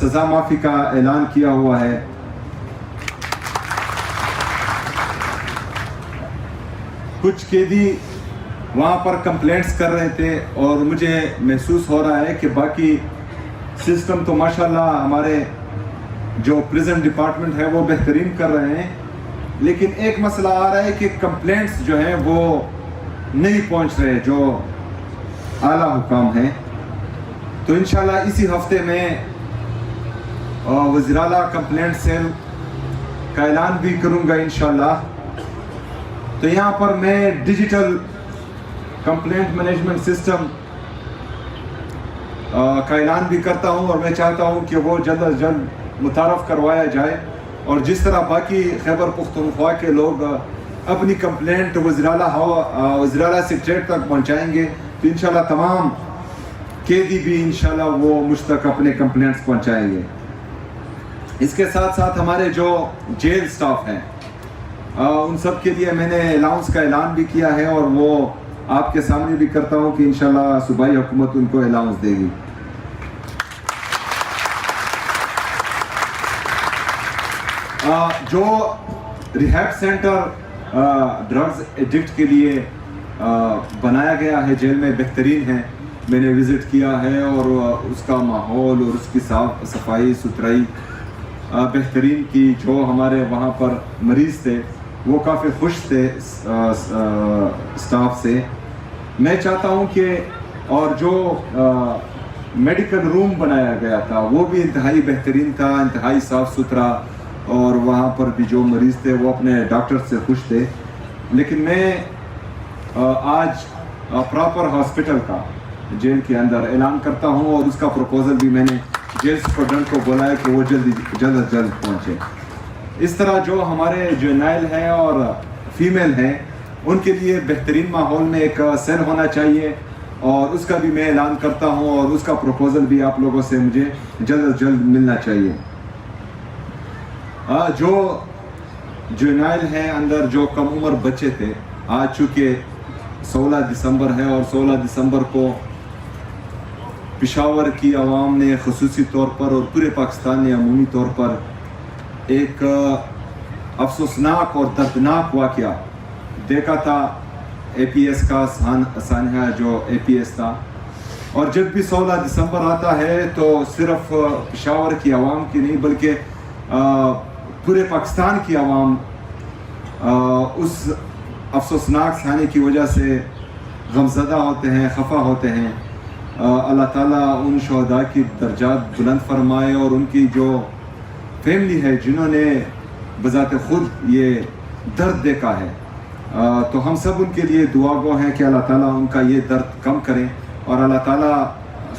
سزا معافی کا اعلان کیا ہوا ہے. کچھ قیدی وہاں پر کمپلینٹس کر رہے تھے اور مجھے محسوس ہو رہا ہے کہ باقی سسٹم تو ماشاءاللہ ہمارے جو پریزن ڈپارٹمنٹ ہے وہ بہترین کر رہے ہیں, لیکن ایک مسئلہ آ رہا ہے کہ کمپلینٹس جو ہیں وہ نہیں پہنچ رہے جو اعلیٰ حکام ہیں. تو انشاءاللہ اسی ہفتے میں وزیر اعلیٰ کمپلینٹ سیل کا اعلان بھی کروں گا انشاءاللہ. تو یہاں پر میں ڈیجیٹل کمپلینٹ مینجمنٹ سسٹم کا اعلان بھی کرتا ہوں اور میں چاہتا ہوں کہ وہ جلد از جلد متعارف کروایا جائے, اور جس طرح باقی خیبر پختونخوا کے لوگ اپنی کمپلینٹ وزیر اعلیٰ سیکریٹریٹ تک پہنچائیں گے تو انشاءاللہ تمام قیدی بھی انشاءاللہ وہ مجھ تک اپنے کمپلینٹس پہنچائیں گے. اس کے ساتھ ساتھ ہمارے جو جیل سٹاف ہیں ان سب کے لیے میں نے الاؤنس کا اعلان بھی کیا ہے, اور وہ آپ کے سامنے بھی کرتا ہوں کہ انشاءاللہ صوبائی حکومت ان کو الاؤنس دے گی. جو ریہیب سینٹر ڈرگز ایڈکٹ کے لیے بنایا گیا ہے جیل میں بہترین ہے. میں نے وزٹ کیا ہے اور اس کا ماحول اور اس کی صفائی ستھرائی بہترین کی. جو ہمارے وہاں پر مریض تھے وہ کافی خوش تھے سٹاف سے. میں چاہتا ہوں کہ اور جو میڈیکل روم بنایا گیا تھا وہ بھی انتہائی بہترین تھا, انتہائی صاف ستھرا, اور وہاں پر بھی جو مریض تھے وہ اپنے ڈاکٹر سے خوش تھے. لیکن میں آج پراپر ہاسپٹل کا جیل کے اندر اعلان کرتا ہوں, اور اس کا پروپوزل بھی میں نے جیل سپرڈنٹ کو بولا ہے کہ وہ جلد از جلد پہنچے. اس طرح جو ہمارے جرنائل ہیں اور فیمیل ہیں ان کے لیے بہترین ماحول میں ایک سیل ہونا چاہیے, اور اس کا بھی میں اعلان کرتا ہوں, اور اس کا پروپوزل بھی آپ لوگوں سے مجھے جلد از جلد ملنا چاہیے. جو جرنائل ہیں اندر جو کم عمر بچے تھے, آج چونکہ 16 دسمبر ہے اور 16 دسمبر کو پشاور کی عوام نے خصوصی طور پر اور پورے پاکستان نے عمومی طور پر ایک افسوسناک اور دردناک واقعہ دیکھا تھا. اے پی ایس کا سانحہ جو اے پی ایس تھا, اور جب بھی 16 دسمبر آتا ہے تو صرف پشاور کی عوام کی نہیں بلکہ پورے پاکستان کی عوام اس افسوسناک سانحے کی وجہ سے غمزدہ ہوتے ہیں, خفا ہوتے ہیں. اللہ تعالیٰ ان شہداء کی درجات بلند فرمائے, اور ان کی جو فیملی ہے جنہوں نے بذات خود یہ درد دیکھا ہے, تو ہم سب ان کے لیے دعا گو ہیں کہ اللہ تعالیٰ ان کا یہ درد کم کریں, اور اللہ تعالیٰ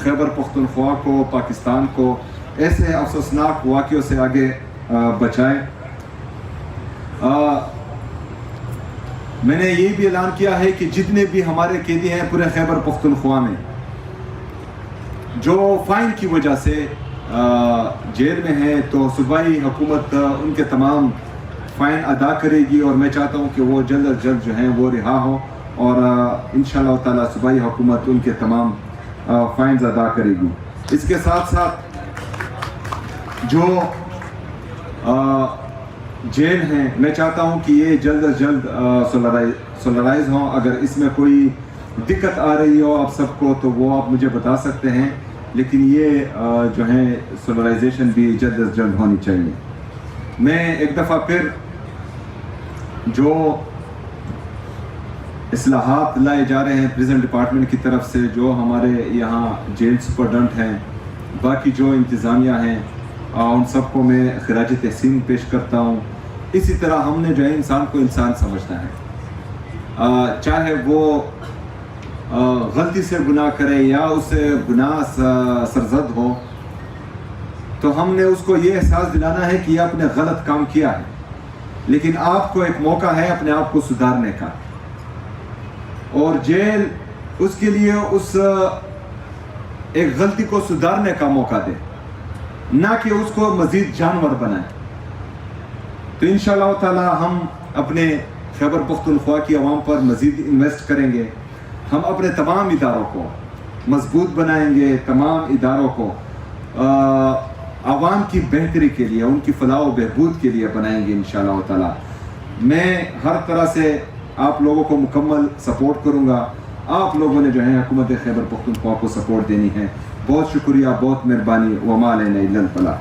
خیبر پختونخوا کو, پاکستان کو ایسے افسوسناک واقعوں سے آگے بچائیں. میں نے یہ بھی اعلان کیا ہے کہ جتنے بھی ہمارے قیدی ہیں پورے خیبر پختونخوا میں جو فائن کی وجہ سے جیل میں ہیں, تو صوبائی حکومت ان کے تمام فائن ادا کرے گی, اور میں چاہتا ہوں کہ وہ جلد از جلد جو ہیں وہ رہا ہو, اور انشاءاللہ تعالیٰ صوبائی حکومت ان کے تمام فائنز ادا کرے گی. اس کے ساتھ ساتھ جو جیل ہیں میں چاہتا ہوں کہ یہ جلد از جلد سولرائز ہوں. اگر اس میں کوئی دقت آ رہی ہو آپ سب کو تو وہ آپ مجھے بتا سکتے ہیں, لیکن یہ جو ہے سولرائزیشن بھی جلد از جلد ہونی چاہیے. میں ایک دفعہ پھر جو اصلاحات لائے جا رہے ہیں پریزن ڈپارٹمنٹ کی طرف سے, جو ہمارے یہاں جیل سپرڈنٹ ہیں, باقی جو انتظامیہ ہیں, ان سب کو میں خراج تحسین پیش کرتا ہوں. اسی طرح ہم نے جو ہے انسان کو انسان سمجھنا ہے, چاہے وہ غلطی سے گناہ کرے یا اس سے گناہ سرزد ہو, تو ہم نے اس کو یہ احساس دلانا ہے کہ یہ اپنے غلط کام کیا ہے, لیکن آپ کو ایک موقع ہے اپنے آپ کو سدھارنے کا, اور جیل اس کے لیے اس ایک غلطی کو سدھارنے کا موقع دے, نہ کہ اس کو مزید جانور بنائے. تو انشاءاللہ تعالی ہم اپنے خیبر پختونخوا کی عوام پر مزید انویسٹ کریں گے. ہم اپنے تمام اداروں کو مضبوط بنائیں گے, تمام اداروں کو عوام کی بہتری کے لیے، ان کی فلاح و بہبود کے لیے بنائیں گے انشاءاللہ تعالی۔ میں ہر طرح سے آپ لوگوں کو مکمل سپورٹ کروں گا۔ آپ لوگوں نے جو ہے حکومت خیبر پختونخوا کو سپورٹ دینی ہے۔ بہت شکریہ، بہت مہربانی، وما علینا الا البلاغ۔